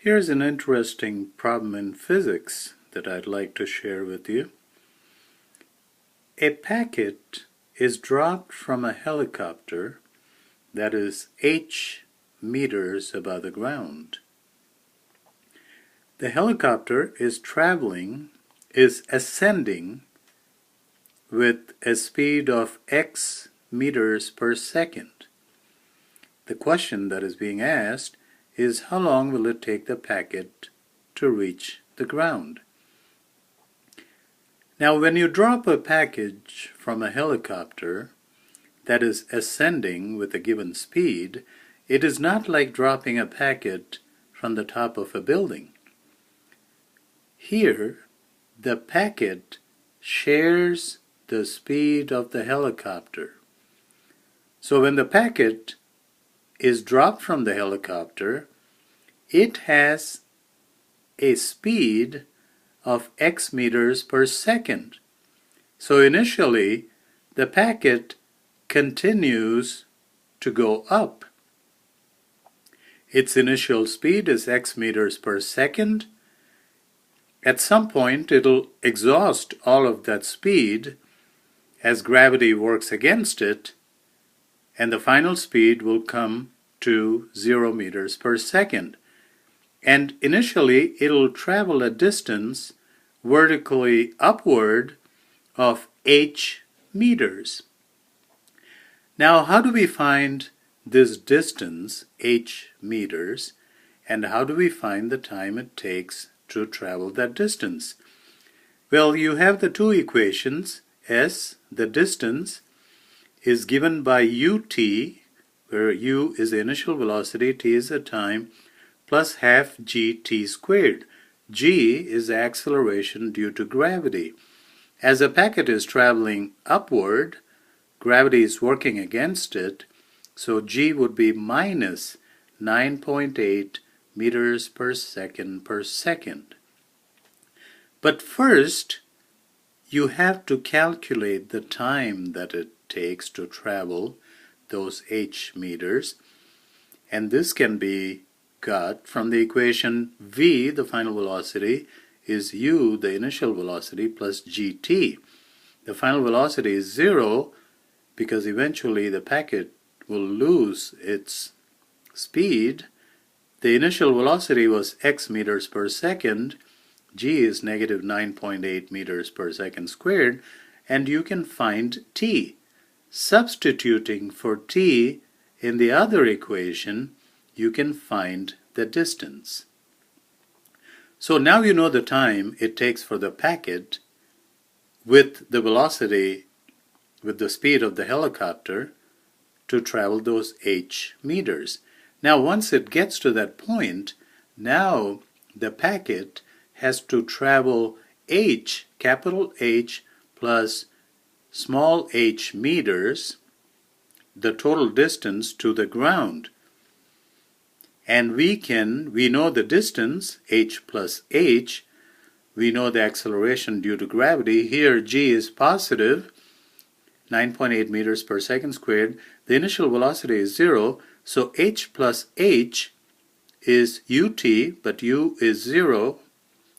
Here's an interesting problem in physics that I'd like to share with you. A packet is dropped from a helicopter that is h meters above the ground. The helicopter is ascending with a speed of x meters per second. The question that is being asked is how long will it take the packet to reach the ground? Now, when you drop a package from a helicopter that is ascending with a given speed, it is not like dropping a packet from the top of a building. Here, the packet shares the speed of the helicopter. So when the packet is dropped from the helicopter, it has a speed of x meters per second. So initially, the packet continues to go up. Its initial speed is x meters per second. At some point, it'll exhaust all of that speed as gravity works against it, and the final speed will come to 0 meters per second. And initially, it'll travel a distance vertically upward of h meters. Now, how do we find this distance, h meters, and how do we find the time it takes to travel that distance? Well, you have the two equations. S, the distance, is given by ut, where u is the initial velocity, t is the time, plus half gt squared. G is the acceleration due to gravity. As a packet is traveling upward, gravity is working against it, so g would be minus 9.8 meters per second. But first, you have to calculate the time that it takes to travel those h meters, and this can be got from the equation v, the final velocity, is u, the initial velocity, plus gt. The final velocity is 0 because eventually the packet will lose its speed. The initial velocity was x meters per second. G is negative 9.8 meters per second squared, and you can find t. Substituting for t in the other equation, you can find the distance. So now you know the time it takes for the packet with the velocity, with the speed of the helicopter, to travel those h meters. Now once it gets to that point, now the packet has to travel h, capital H, plus small h meters, the total distance to the ground. And we know the distance, h plus h, we know the acceleration due to gravity. Here g is positive, 9.8 meters per second squared. The initial velocity is 0, so h plus h is ut, but u is 0,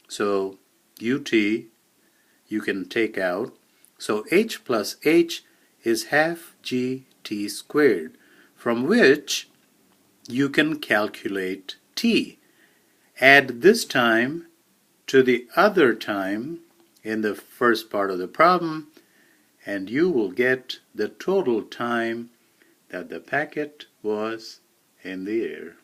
so ut you can take out. So h plus h is half gt squared, from which you can calculate t. Add this time to the other time in the first part of the problem, and you will get the total time that the packet was in the air.